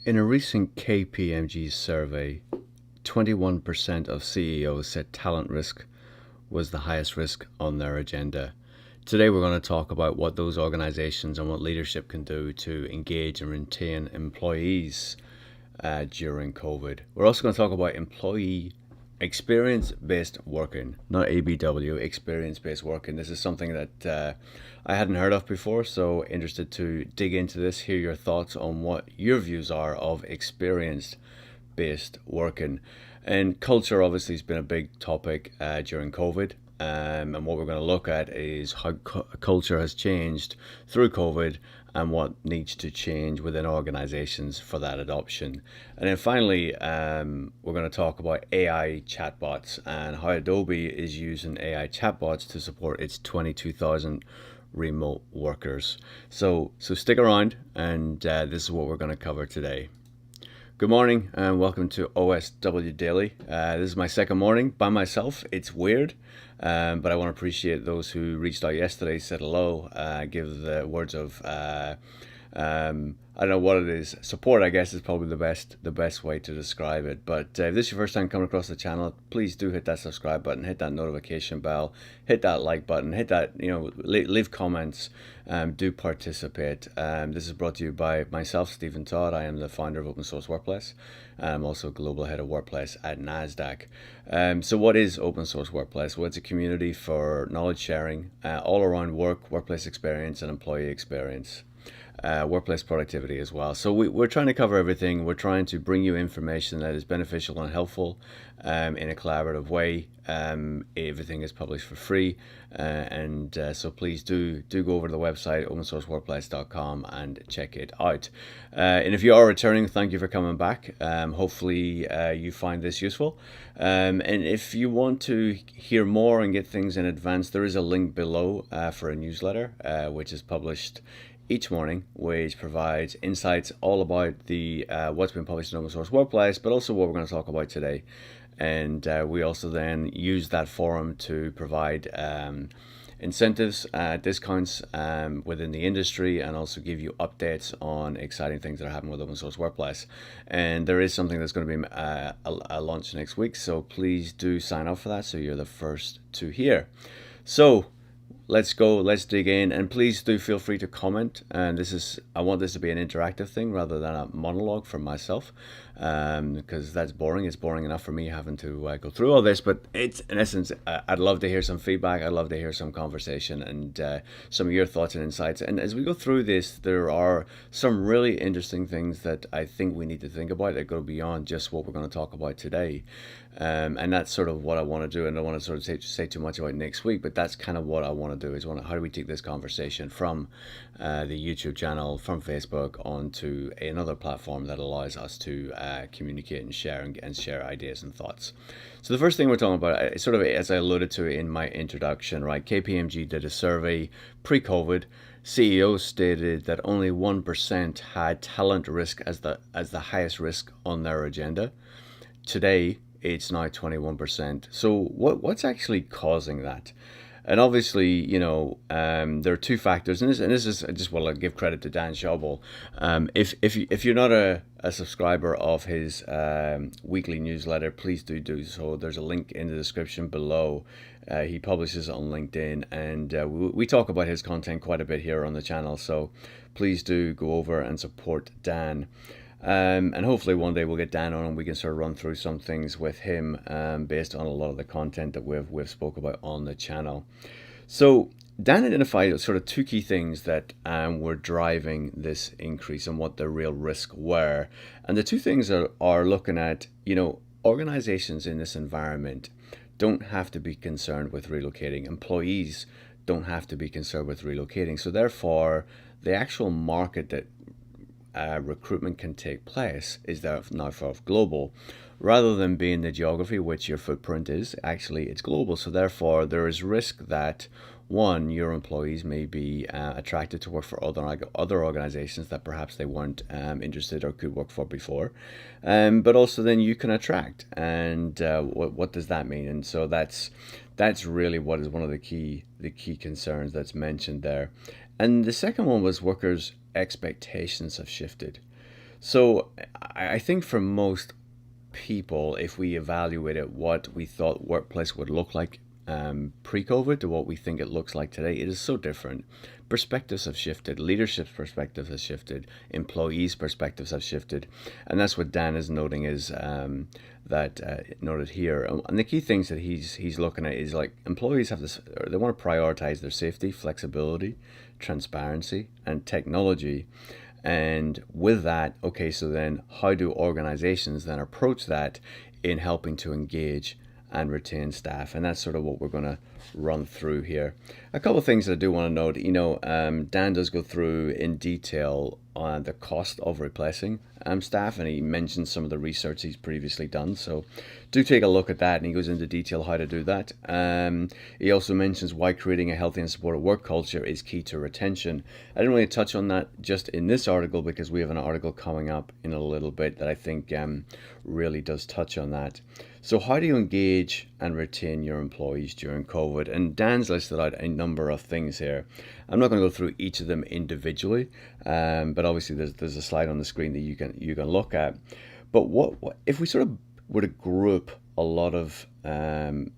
In a recent KPMG survey, 21% of CEOs said talent risk was the highest risk on their agenda. Today, we're going to talk about what those organizations and what leadership can do to engage and retain employees during COVID. We're also going to talk about employee experience-based working, not ABW, experience-based working. This is something that I hadn't heard of before, so interested to dig into this, hear your thoughts on what your views are of experience-based working. And culture obviously has been a big topic during COVID. And what we're going to look at is how culture has changed through COVID and what needs to change within organizations for that adoption. And then finally, we're going to talk about AI chatbots and how Adobe is using AI chatbots to support its 22,000 remote workers. So stick around, and this is what we're going to cover today. Good morning and welcome to OSW Daily. This is my second morning by myself. It's weird, but I want to appreciate those who reached out yesterday, said hello, give the words of I don't know what it is. Support, I guess, is probably the best way to describe it. But if this is your first time coming across the channel, please do hit that subscribe button, hit that notification bell, hit that like button, hit that, leave comments, do participate. This is brought to you by myself, Stephen Todd. I am the founder of Open Source Workplace. I'm also global head of Workplace at NASDAQ. So what is Open Source Workplace? Well, it's a community for knowledge sharing all around work, workplace experience, and employee experience. Workplace productivity as well. So we're trying to cover everything. We're trying to bring you information that is beneficial and helpful in a collaborative way. Everything is published for free, and so please do go over to the website opensourceworkplace.com and check it out. And if you are returning, thank you for coming back. Hopefully you find this useful. And if you want to hear more and get things in advance, there is a link below for a newsletter which is published each morning, which provides insights all about the what's been published in Open Source Workplace, but also what we're going to talk about today. And we also then use that forum to provide incentives, discounts within the industry, and also give you updates on exciting things that are happening with Open Source Workplace. And there is something that's going to be a launch next week, so please do sign up for that so you're the first to hear. So let's go, let's dig in, and please do feel free to comment. And I want this to be an interactive thing rather than a monologue from myself, because that's boring. It's boring enough for me having to go through all this, but it's, in essence, I'd love to hear some feedback. I'd love to hear some conversation and some of your thoughts and insights. And as we go through this, there are some really interesting things that I think we need to think about that go beyond just what we're going to talk about today. And that's sort of what I want to do. And I don't want to sort of say too much about next week, but that's kind of what I want to do, is how do we take this conversation from the YouTube channel, from Facebook, onto another platform that allows us to communicate and share ideas and thoughts. So the first thing we're talking about, sort of as I alluded to in my introduction, right? KPMG did a survey pre-COVID. CEOs stated that only 1% had talent risk as the highest risk on their agenda. Today, it's now 21%. So what's actually causing that? And obviously, there are two factors, and this is, I just want to give credit to Dan Schauble. If you're not a subscriber of his weekly newsletter, please do so. There's a link in the description below. He publishes it on LinkedIn, and we talk about his content quite a bit here on the channel. So please do go over and support Dan. And hopefully one day we'll get Dan on and we can sort of run through some things with him based on a lot of the content that we've spoke about on the channel. So Dan identified sort of two key things that were driving this increase and what the real risks were. And the two things are looking at, organizations in this environment don't have to be concerned with relocating. Employees don't have to be concerned with relocating. So therefore, the actual market that recruitment can take place is there now for global, rather than being the geography which your footprint is. Actually, it's global. So therefore, there is risk that one, your employees may be attracted to work for other organizations that perhaps they weren't interested or could work for before, but also then you can attract. And what does that mean? And so that's really what is one of the key concerns that's mentioned there. And the second one was workers' expectations have shifted. So I think for most people, if we evaluated what we thought workplace would look like pre-COVID to what we think it looks like today, it is so different. Perspectives have shifted, leadership's perspective has shifted, employees' perspectives have shifted, and that's what Dan is noting is that noted here. And the key things that he's looking at is like employees have this, or they want to prioritize their safety, flexibility, transparency, and technology. And with that, okay, so then how do organizations then approach that in helping to engage and retain staff? And that's sort of what we're going to run through here. A couple of things that I do want to note, Dan does go through in detail on the cost of replacing staff, and he mentions some of the research he's previously done. So do take a look at that, and he goes into detail how to do that. He also mentions why creating a healthy and supportive work culture is key to retention. I didn't really touch on that just in this article because we have an article coming up in a little bit that I think really does touch on that. So how do you engage and retain your employees during COVID? And Dan's listed out a number of things here. I'm not going to go through each of them individually, but obviously there's a slide on the screen that you can look at. But what if we sort of were to group a lot of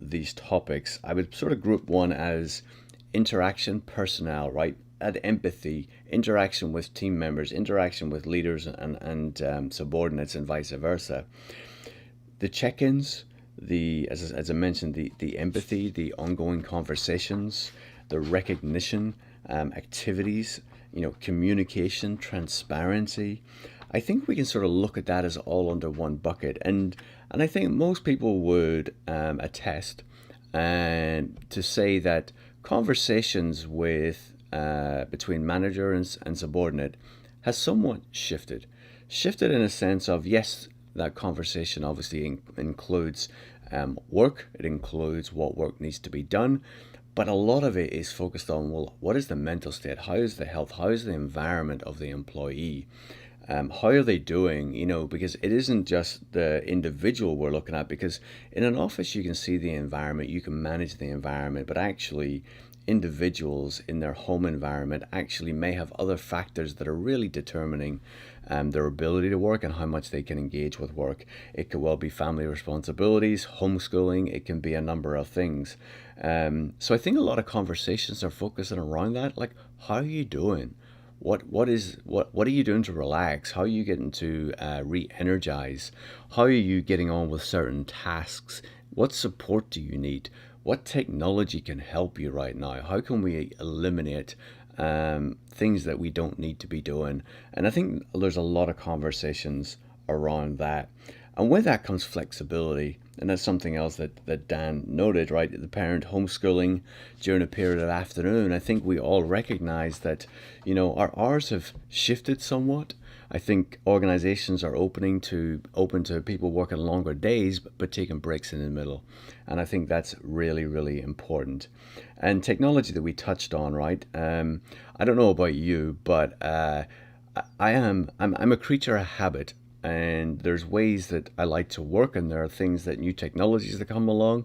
these topics? I would sort of group one as interaction, personnel, right? At empathy, interaction with team members, interaction with leaders and subordinates, and vice versa. The check-ins, as I mentioned, the empathy, the ongoing conversations, the recognition, activities, communication, transparency. I think we can sort of look at that as all under one bucket, and I think most people would attest and to say that conversations with between manager and subordinate has somewhat shifted in a sense of, yes, that conversation obviously includes work, it includes what work needs to be done, but a lot of it is focused on, well, what is the mental state? How is the health? How is the environment of the employee? How are they doing? Because it isn't just the individual we're looking at, because in an office you can see the environment, you can manage the environment, but actually individuals in their home environment actually may have other factors that are really determining their ability to work and how much they can engage with work. It could well be family responsibilities, homeschooling, it can be a number of things. So I think a lot of conversations are focusing around that, like, how are you doing? What are you doing to relax? How are you getting to re-energize? How are you getting on with certain tasks? What support do you need? What technology can help you right now? How can we eliminate things that we don't need to be doing? And I think there's a lot of conversations around that. And with that comes flexibility. And that's something else that Dan noted, right? The parent homeschooling during a period of afternoon. I think we all recognize that, our hours have shifted somewhat. I think organizations are open to people working longer days, but taking breaks in the middle. And I think that's really, really important. And technology that we touched on, right? I don't know about you, but I'm a creature of habit, and there's ways that I like to work, and there are things that new technologies that come along.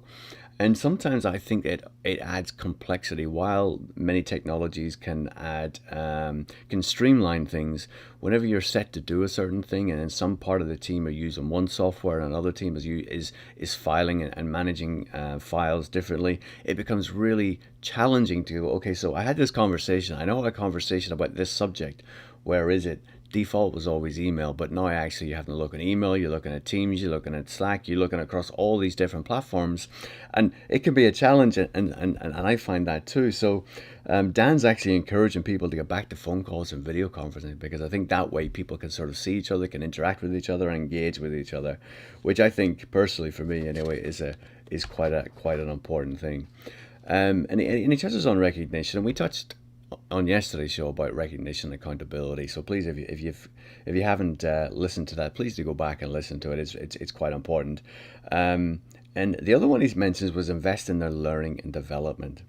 And sometimes I think it adds complexity. While many technologies can can streamline things, whenever you're set to do a certain thing, and then some part of the team are using one software and another team is filing and managing files differently, it becomes really challenging to go, okay, so I had this conversation. I know I had a conversation about this subject. Where is it? Default was always email, but now actually you have to look at email, you're looking at Teams, you're looking at Slack, you're looking across all these different platforms, and it can be a challenge, and I find that too. So Dan's actually encouraging people to get back to phone calls and video conferencing, because I think that way people can sort of see each other, can interact with each other, and engage with each other, which I think personally for me anyway is quite an important thing. And he touches on recognition, and we touched on yesterday's show about recognition and accountability. So please, if you haven't listened to that, please do go back and listen to it. It's quite important. And the other one he mentions was invest in their learning and development.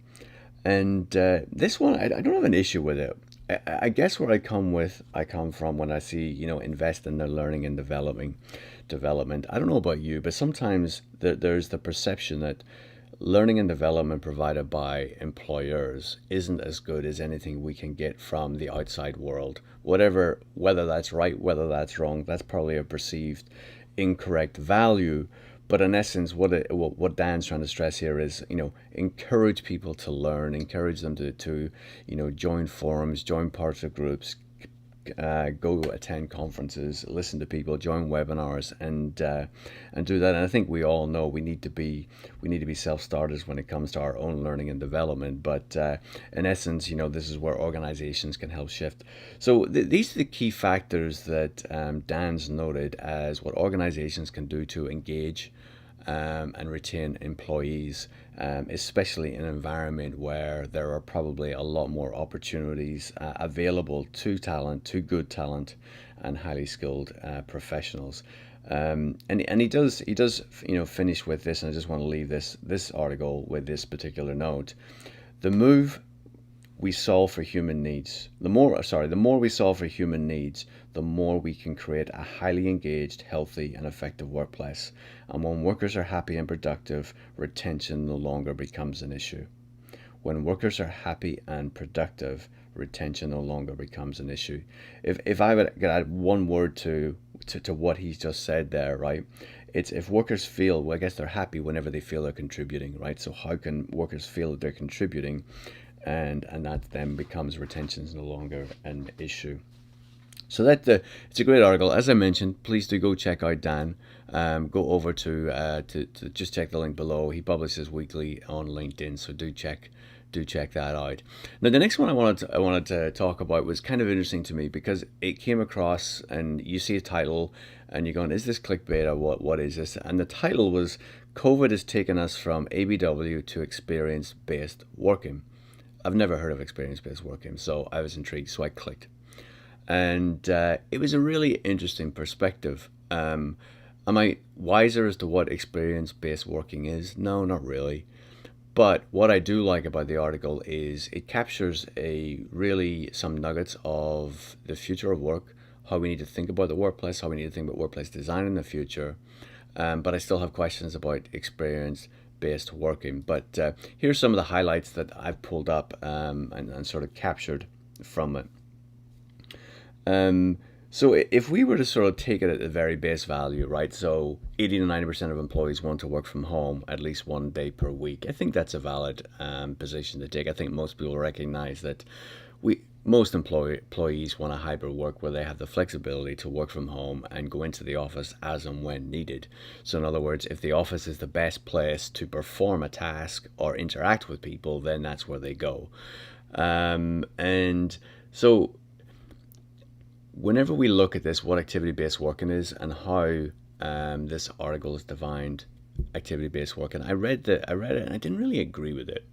And this one, I don't have an issue with it. I guess where I come from when I see invest in their learning and development. I don't know about you, but sometimes there's the perception that learning and development provided by employers isn't as good as anything we can get from the outside world. Whether that's right, whether that's wrong, that's probably a perceived incorrect value. But in essence, what Dan's trying to stress here is, encourage people to learn, encourage them to join forums, join parts of groups, go attend conferences, listen to people, join webinars, and do that. And I think we all know we need to be self-starters when it comes to our own learning and development. But in essence, this is where organizations can help shift. So these are the key factors that Dan's noted as what organizations can do to engage and retain employees, especially in an environment where there are probably a lot more opportunities available to good talent and highly skilled professionals. And he does finish with this, and I just want to leave this article with this particular note. The move we solve for human needs, the more we solve for human needs, the more we can create a highly engaged, healthy, and effective workplace. And when workers are happy and productive, retention no longer becomes an issue. When workers are happy and productive, retention no longer becomes an issue. If I would add one word to what he's just said there, right? It's if workers feel, well, I guess they're happy whenever they feel they're contributing, right? So how can workers feel that they're contributing? And that then becomes retention is no longer an issue. So it's a great article. As I mentioned, please do go check out Dan. Go over to just check the link below. He publishes weekly on LinkedIn, so do check that out. Now, the next one I wanted to talk about was kind of interesting to me because it came across, and you see a title, and you're going, "Is this clickbait or what is this?" And the title was "COVID has taken us from ABW to experience-based working." I've never heard of experience-based working, so I was intrigued, so I clicked. And it was a really interesting perspective. Am I wiser as to what experience-based working is? No, not really. But what I do like about the article is it captures some nuggets of the future of work, how we need to think about the workplace, how we need to think about workplace design in the future. But I still have questions about experience-based working. But here's some of the highlights that I've pulled up and sort of captured from it. So if we were to sort of take it at the very base value, right? So 80 to 90% of employees want to work from home at least one day per week. I think that's a valid position to take. I think most people recognize that most employees want a hybrid work where they have the flexibility to work from home and go into the office as and when needed. So in other words, if the office is the best place to perform a task or interact with people, then that's where they go. And so whenever we look at this, what activity-based working is and how this article is defined activity-based working, I read it and I didn't really agree with it.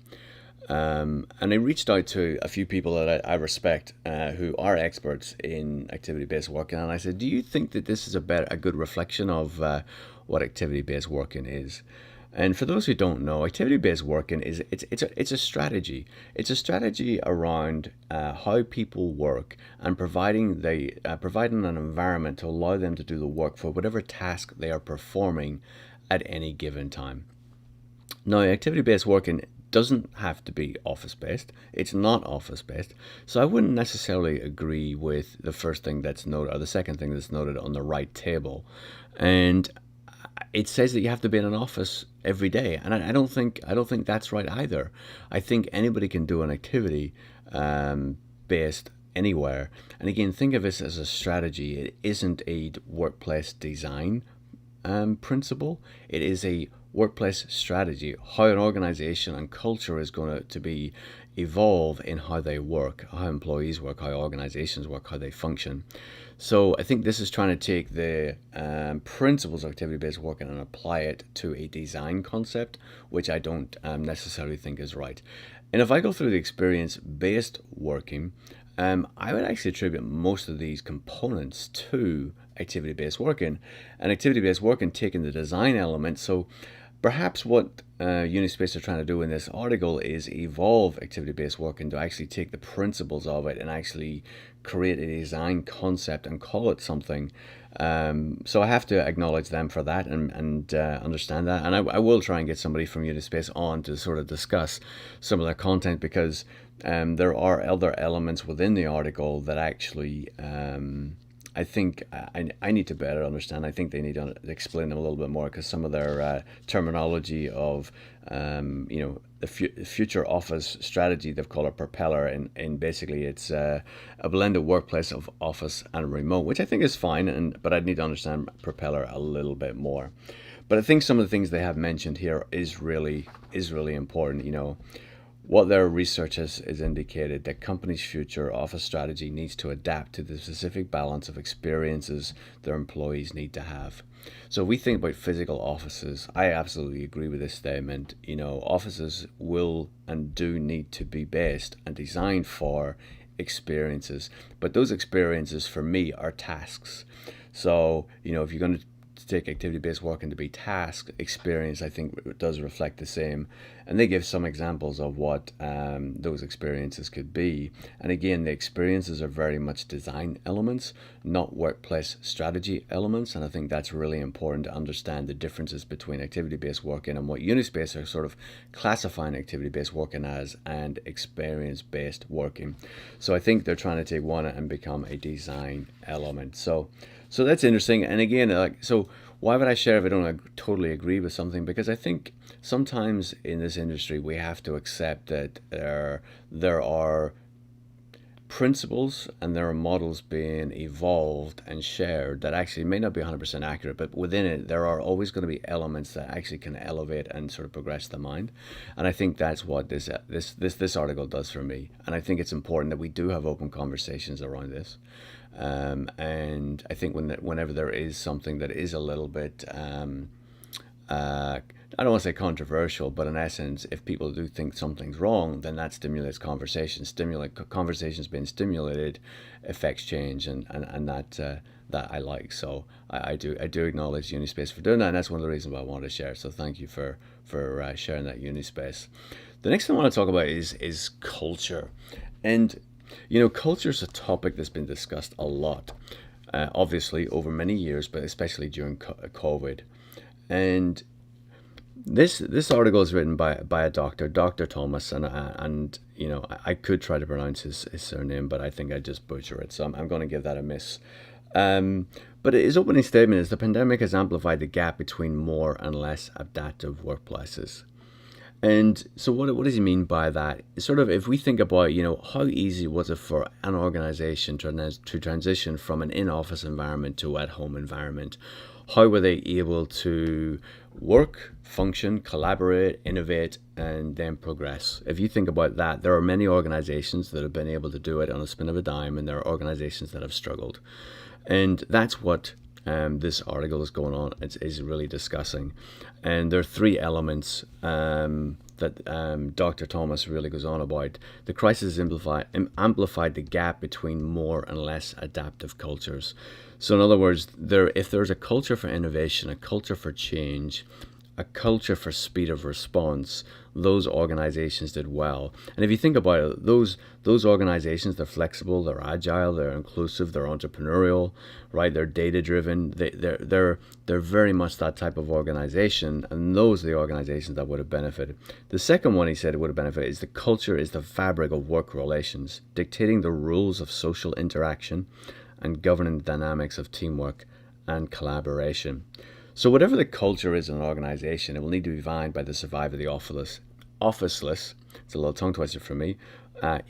And I reached out to a few people that I respect who are experts in activity-based working, and I said, do you think that this is a good reflection of what activity-based working is? And for those who don't know, activity-based working it's a strategy. It's a strategy around how people work and providing an environment to allow them to do the work for whatever task they are performing at any given time. Now, activity-based working doesn't have to be office-based. It's not office-based. So I wouldn't necessarily agree with the first thing that's noted or the second thing that's noted on the right table. And it says that you have to be in an office every day, and I don't think that's right either. I think anybody can do an activity based anywhere. And again, think of this as a strategy. It isn't a workplace design principle. It is a workplace strategy, how an organization and culture is going to be evolve in how they work, how employees work, how organizations work, how they function. So I think this is trying to take the principles of activity-based working and apply it to a design concept, which I don't necessarily think is right. And if I go through the experience-based working, I would actually attribute most of these components to activity-based working, and activity-based working taking the design element. So Perhaps what Unispace are trying to do in this article is evolve activity-based work and to actually take the principles of it and actually create a design concept and call it something. So I have to acknowledge them for that and understand that. And I will try and get somebody from Unispace on to sort of discuss some of their content, because there are other elements within the article that actually I think I need to better understand. I think they need to explain them a little bit more, because some of their terminology of, the future office strategy, they've called it Propeller, and basically it's a blended workplace of office and remote, which I think is fine, but I'd need to understand Propeller a little bit more. But I think some of the things they have mentioned here is really important. What their research has indicated that companies' future office strategy needs to adapt to the specific balance of experiences their employees need to have. So if we think about physical offices, I absolutely agree with this statement. Offices will and do need to be based and designed for experiences, but those experiences for me are tasks. So, if you're going to take activity-based work and to be task experience, I think it does reflect the same. And they give some examples of what those experiences could be. And again, the experiences are very much design elements, not workplace strategy elements. And I think that's really important to understand the differences between activity-based working and what Unispace are sort of classifying activity-based working as, and experience-based working. So I think they're trying to take one and become a design element. So that's interesting. And again, so why would I share if I don't totally agree with something? Because I think sometimes in this industry we have to accept that there are principles and there are models being evolved and shared that actually may not be 100% accurate, but within it there are always going to be elements that actually can elevate and sort of progress the mind. And I think that's what this article does for me. And I think it's important that we do have open conversations around this. And I think whenever there is something that is a little bit, I don't want to say controversial, but in essence, if people do think something's wrong, then that stimulates conversation. Conversations being stimulated affects change, and that I like. So I do acknowledge Unispace for doing that, and that's one of the reasons why I wanted to share. So thank you for sharing that, Unispace. The next thing I want to talk about is culture. And culture is a topic that's been discussed a lot, obviously over many years, but especially during COVID. And this article is written by a doctor, Dr. Thomas, and I could try to pronounce his surname, but I think I just butcher it, so I'm going to give that a miss. But his opening statement is: the pandemic has amplified the gap between more and less adaptive workplaces. And so what does he mean by that? Sort of, if we think about, how easy was it for an organization to transition from an in-office environment to at-home environment? How were they able to work, function, collaborate, innovate, and then progress? If you think about that, there are many organizations that have been able to do it on a spin of a dime, and there are organizations that have struggled. And that's what this article is going on. Is really discussing, and there are three elements that Dr. Thomas really goes on about. The crisis amplified the gap between more and less adaptive cultures. So in other words, if there's a culture for innovation, a culture for change, a culture for speed of response, those organizations did well. And if you think about it, those organizations, they're flexible, they're agile, they're inclusive, they're entrepreneurial, right? They're data driven. They're very much that type of organization, and those are the organizations that would have benefited. The second one he said it would have benefited is: the culture is the fabric of work relations, dictating the rules of social interaction and governing the dynamics of teamwork and collaboration. So whatever the culture is in an organization, it will need to be defined by the survival of the officeless, it's a little tongue twister for me,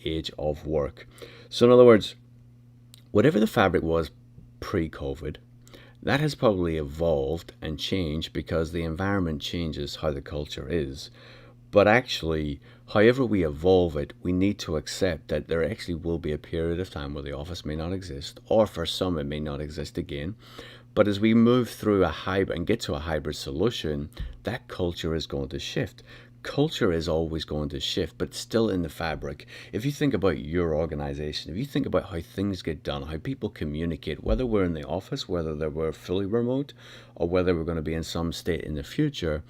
age of work. So in other words, whatever the fabric was pre-COVID, that has probably evolved and changed because the environment changes how the culture is. But actually, however we evolve it, we need to accept that there actually will be a period of time where the office may not exist, or for some it may not exist again. But as we move through a hybrid and get to a hybrid solution, that culture is going to shift. Culture is always going to shift, but still in the fabric. If you think about your organization, if you think about how things get done, how people communicate, whether we're in the office, whether we're fully remote, or whether we're going to be in some state in the future,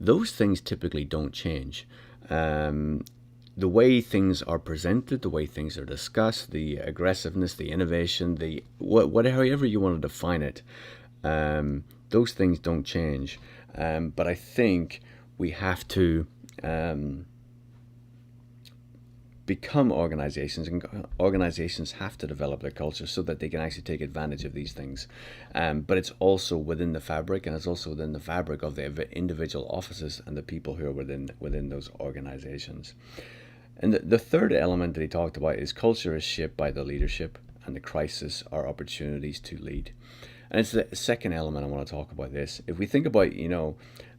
those things typically don't change. The way things are presented, the way things are discussed, the aggressiveness, the innovation, the whatever you want to define it, those things don't change. But I think we have to become organizations, and organizations have to develop their culture so that they can actually take advantage of these things. But it's also within the fabric, and it's also within the fabric of the individual offices and the people who are within those organizations. And the third element that he talked about is culture is shaped by the leadership, and the crisis are opportunities to lead. And it's the second element I want to talk about this. If we think about,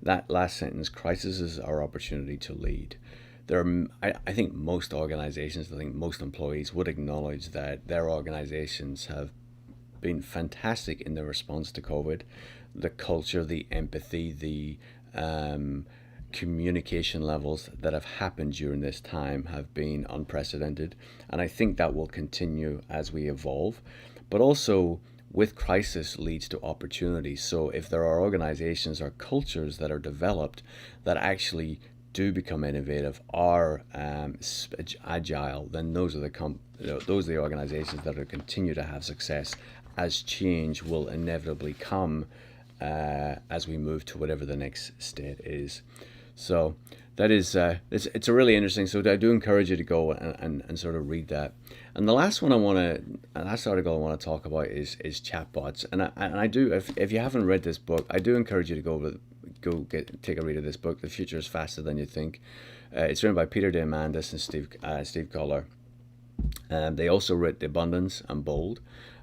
that last sentence, crisis is our opportunity to lead. I think most organizations, I think most employees would acknowledge that their organizations have been fantastic in their response to COVID. The culture, the empathy, the communication levels that have happened during this time have been unprecedented. And I think that will continue as we evolve. But also, with crisis leads to opportunity. So if there are organizations or cultures that are developed that actually do become innovative, are agile, then those are the organizations that will continue to have success, as change will inevitably come as we move to whatever the next state is. So that is it's a really interesting. So I do encourage you to go and sort of read that. And the last article I want to talk about is chatbots. And I do, if you haven't read this book, I do encourage you to take a read of this book. The Future is Faster Than You Think. It's written by Peter Diamandis and Steve Kohler. They also wrote The Abundance and Bold.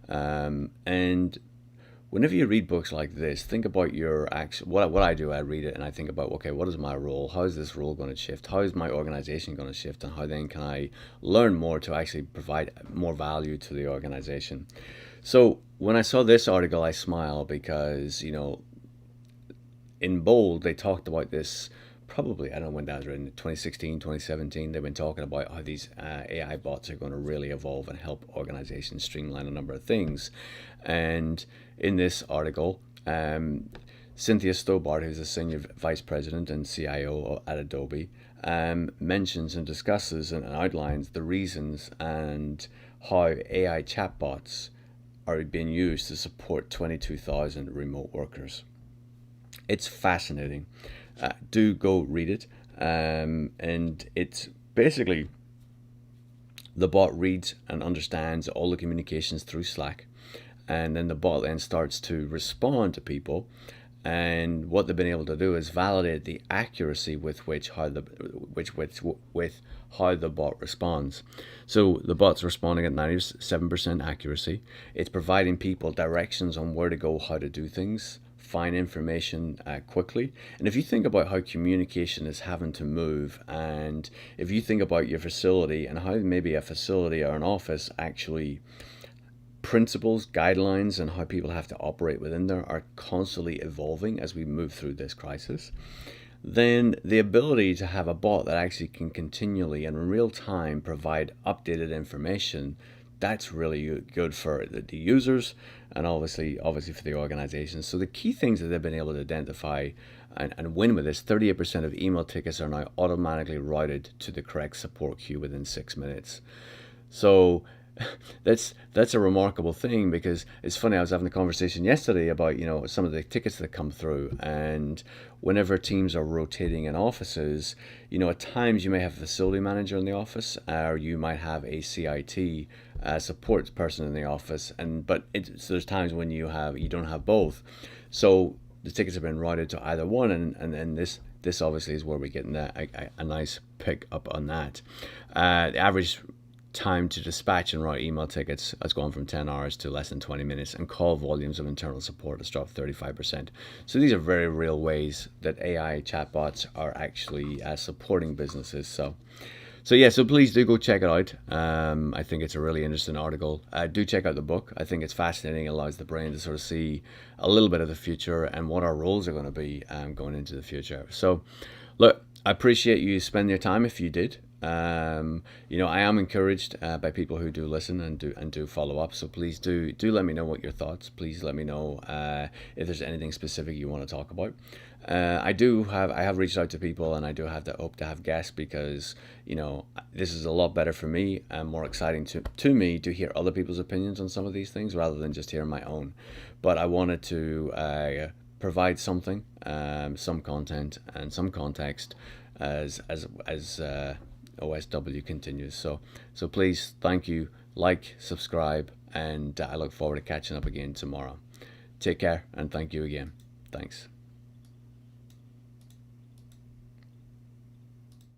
And whenever you read books like this, think about your action. What I do, I read it and I think about, okay, what is my role? How is this role going to shift? How is my organization going to shift? And how then can I learn more to actually provide more value to the organization? So when I saw this article, I smiled because, in Bold, they talked about this probably, I don't know when that was written, 2016, 2017. They've been talking about how these AI bots are going to really evolve and help organizations streamline a number of things. And in this article, Cynthia Stobart, who's a senior vice president and CIO at Adobe, mentions and discusses and outlines the reasons and how AI chatbots are being used to support 22,000 remote workers. It's fascinating. Do go read it. And it's basically the bot reads and understands all the communications through Slack. And then the bot then starts to respond to people. And what they've been able to do is validate the accuracy with how the bot responds. So the bot's responding at 97% accuracy. It's providing people directions on where to go, how to do things, find information quickly. And if you think about how communication is having to move, and if you think about your facility and how maybe a facility or an office actually principles, guidelines, and how people have to operate within there are constantly evolving as we move through this crisis, then the ability to have a bot that actually can continually and in real time provide updated information, that's really good for the users and obviously for the organizations. So the key things that they've been able to identify and win with this: 38% of email tickets are now automatically routed to the correct support queue within 6 minutes. So that's a remarkable thing, because it's funny, I was having a conversation yesterday about some of the tickets that come through, and whenever teams are rotating in offices, at times you may have a facility manager in the office, or you might have a CIT support person in the office, but so there's times when you don't have both, so the tickets have been routed to either one, and then this obviously is where we're getting a nice pick up on that. The average time to dispatch and write email tickets has gone from 10 hours to less than 20 minutes, and call volumes of internal support has dropped 35%. So these are very real ways that AI chatbots are actually supporting businesses. So please do go check it out. I think it's a really interesting article. Do check out the book. I think it's fascinating. It allows the brain to sort of see a little bit of the future and what our roles are going to be going into the future. So look, I appreciate you spending your time if you did. I am encouraged by people who do listen and do follow up. So please do let me know what your thoughts. Please let me know if there's anything specific you want to talk about. I have reached out to people, and I do have to hope to have guests, because this is a lot better for me and more exciting to me to hear other people's opinions on some of these things rather than just hearing my own. But I wanted to provide something, some content and some context as OSW continues. So please, thank you, like, subscribe, and I look forward to catching up again tomorrow. Take care, and thank you again. Thanks.